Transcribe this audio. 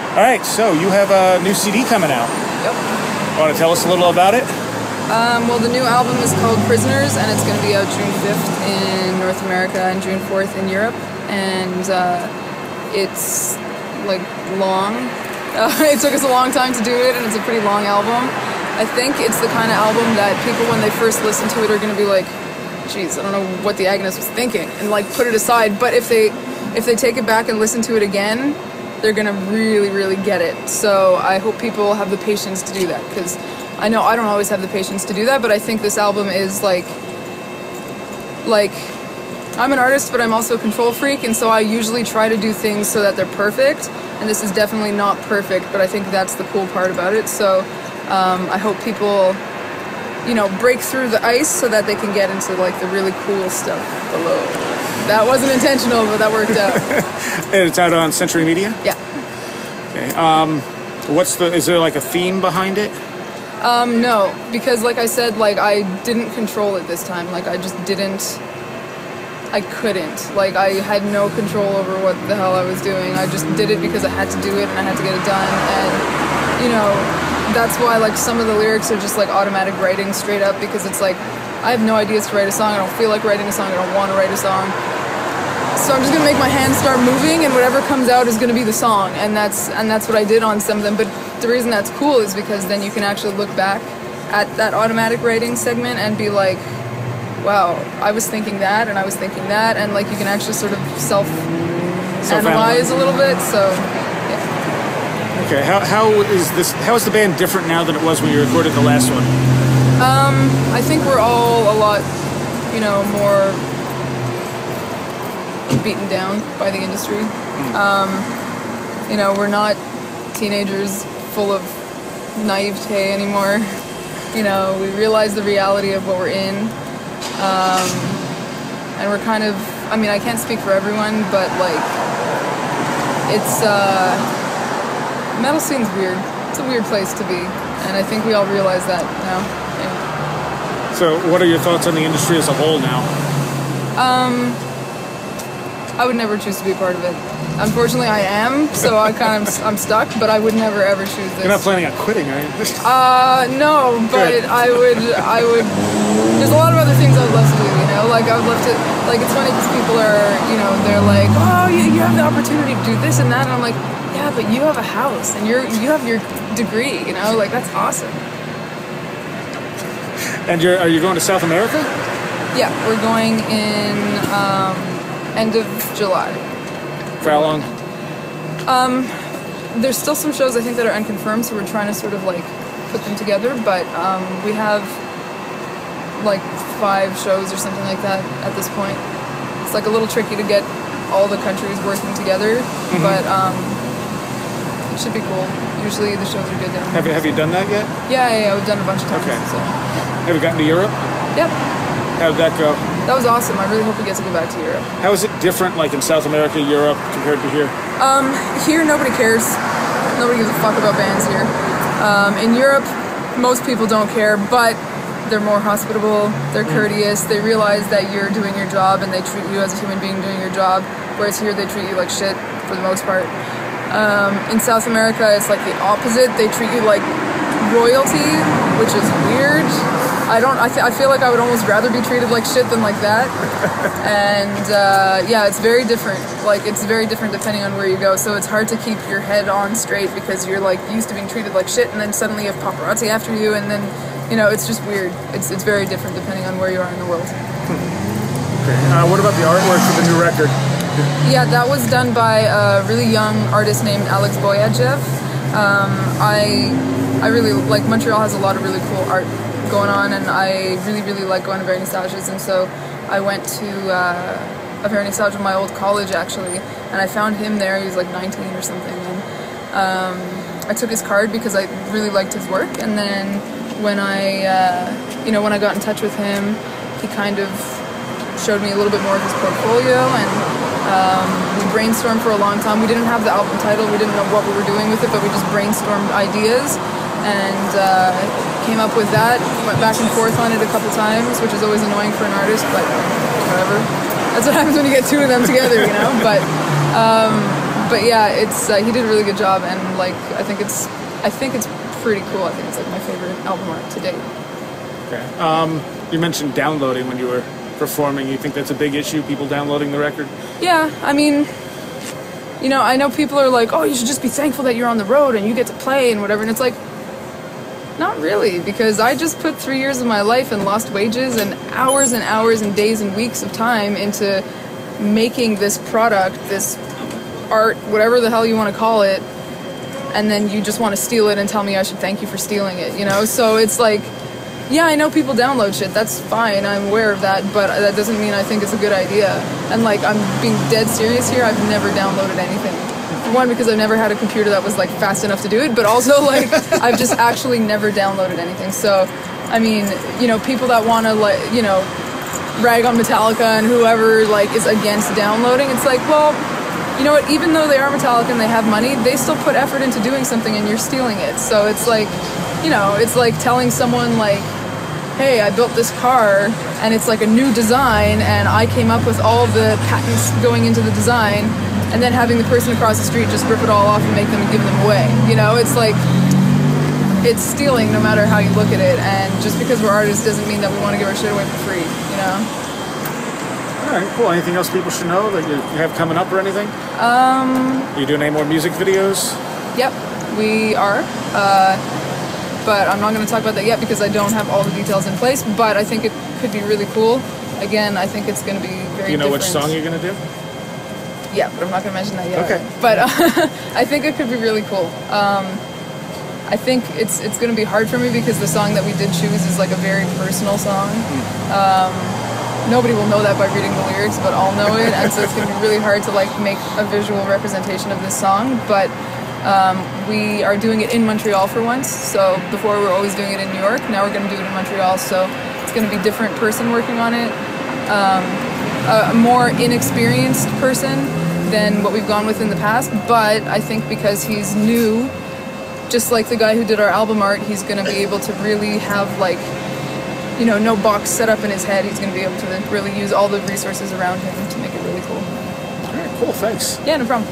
All right, so you have a new CD coming out. Yep. Want to tell us a little about it? Well, the new album is called Prisoners, and it's going to be out June 5th in North America and June 4th in Europe. And it's like long. It took us a long time to do it, and it's a pretty long album. I think it's the kind of album that people, when they first listen to it, are going to be like, geez, I don't know what the Agonist was thinking, and like put it aside. But if they take it back and listen to it again, they're going to really, really get it. So I hope people have the patience to do that, because I know I don't always have the patience to do that, but I think this album is like I'm an artist, but I'm also a control freak, and so I usually try to do things so that they're perfect, and this is definitely not perfect, but I think that's the cool part about it. So I hope people, you know, break through the ice so that they can get into like the really cool stuff below. That wasn't intentional, but that worked out. And it's out on Century Media? Yeah. Okay. Is there like a theme behind it? No, because like I said, like I didn't control it this time. Like I couldn't. Like I had no control over what the hell I was doing. I just did it because I had to do it and I had to get it done. And, you know, that's why like some of the lyrics are just like automatic writing straight up, because it's like, I have no ideas to write a song. I don't feel like writing a song. I don't want to write a song. So I'm just gonna make my hands start moving, and whatever comes out is gonna be the song, and that's what I did on some of them. But the reason that's cool is because then you can actually look back at that automatic writing segment and be like, wow, I was thinking that, and I was thinking that, and like you can actually sort of self-analyze a little bit. So yeah. Okay, how is the band different now than it was when you recorded the last one? I think we're all a lot, you know, more beaten down by the industry. You know, we're not teenagers full of naivete anymore. You know, we realize the reality of what we're in. And we're kind of, I mean, I can't speak for everyone, but like, it's, metal scene's weird. It's a weird place to be. And I think we all realize that now. Yeah. So what are your thoughts on the industry as a whole now? I would never choose to be a part of it. Unfortunately, I am, so I'm stuck, but I would never ever choose this. You're not planning on quitting, are you? No, but Good. I would, there's a lot of other things I would love to do, you know? Like, I would love to, like, it's funny because people are, you know, they're like, oh, you have the opportunity to do this and that, and I'm like, yeah, but you have a house, and you have your degree, you know? Like, that's awesome. And are you going to South America? Yeah, we're going in, end of July. For how long? There's still some shows I think that are unconfirmed, so we're trying to sort of like put them together, but we have like 5 shows or something like that at this point. It's like a little tricky to get all the countries working together, but it should be cool. Usually the shows are good down there. Have you done that yet? Yeah, we've done a bunch of times. Okay. So. Have you gotten to Europe? Yep. How'd that go? That was awesome. I really hope we get to go back to Europe. How is it different, like in South America, Europe, compared to here? Here, nobody cares. Nobody gives a fuck about bands here. In Europe, most people don't care, but they're more hospitable, they're courteous, they realize that you're doing your job and they treat you as a human being doing your job, whereas here they treat you like shit, for the most part. In South America, it's like the opposite. They treat you like royalty, which is weird. I feel like I would almost rather be treated like shit than like that. And yeah, it's very different. Like, it's very different depending on where you go. So it's hard to keep your head on straight because you're like used to being treated like shit, and then suddenly you have paparazzi after you, and then, you know, it's just weird. It's very different depending on where you are in the world. Okay. What about the artwork for the new record? Yeah, that was done by a really young artist named Alex Boyajev. I really like, Montreal has a lot of really cool art going on, and I really like going to vernissages, and so I went to a vernissage in my old college actually, and I found him there. He was like 19 or something, and I took his card because I really liked his work. And then when I when I got in touch with him, he kind of showed me a little bit more of his portfolio, and we brainstormed for a long time. We didn't have the album title, we didn't know what we were doing with it, but we just brainstormed ideas and came up with that. Went back and forth on it a couple times, which is always annoying for an artist, but whatever. That's what happens when you get two of them together, you know? But But yeah, it's he did a really good job, and like I think it's pretty cool. I think it's like my favorite album art to date. Okay. You mentioned downloading when you were performing. You think that's a big issue, people downloading the record? Yeah, I mean, you know, I know people are like, oh, you should just be thankful that you're on the road and you get to play and whatever, and it's like, not really, because I just put 3 years of my life and lost wages and hours and days and weeks of time into making this product, this art, whatever the hell you want to call it, and then you just want to steal it and tell me I should thank you for stealing it, you know? So it's like, yeah, I know people download shit, that's fine, I'm aware of that, but that doesn't mean I think it's a good idea. And like, I'm being dead serious here, I've never downloaded anything. One, because I've never had a computer that was like fast enough to do it, but also like I've just actually never downloaded anything. So, I mean, you know, people that want to like, you know, rag on Metallica and whoever like is against downloading, it's like, well, you know what, even though they are Metallica and they have money, they still put effort into doing something and you're stealing it. So it's like, you know, it's like telling someone like, hey, I built this car and it's like a new design and I came up with all the patents going into the design, and then having the person across the street just rip it all off and make them and give them away. You know, it's like, it's stealing no matter how you look at it, and just because we're artists doesn't mean that we want to give our shit away for free, you know? All right, cool. Anything else people should know that you have coming up or anything? Are you doing any more music videos? Yep, we are. But I'm not going to talk about that yet because I don't have all the details in place, but I think it could be really cool. Again, I think it's going to be very different. Do you know which song you're going to do? Yeah, but I'm not going to mention that yet. Okay. But I think it could be really cool. I think it's going to be hard for me because the song that we did choose is like a very personal song. Nobody will know that by reading the lyrics, but I'll know it, and so it's going to be really hard to like make a visual representation of this song. But we are doing it in Montreal for once. So before we were always doing it in New York. Now we're going to do it in Montreal. So it's going to be a different person working on it. A more inexperienced person than what we've gone with in the past, but I think because he's new, just like the guy who did our album art, he's going to be able to really have like, you know, no box set up in his head. He's going to be able to really use all the resources around him to make it really cool. All right, cool, thanks. Yeah, no problem.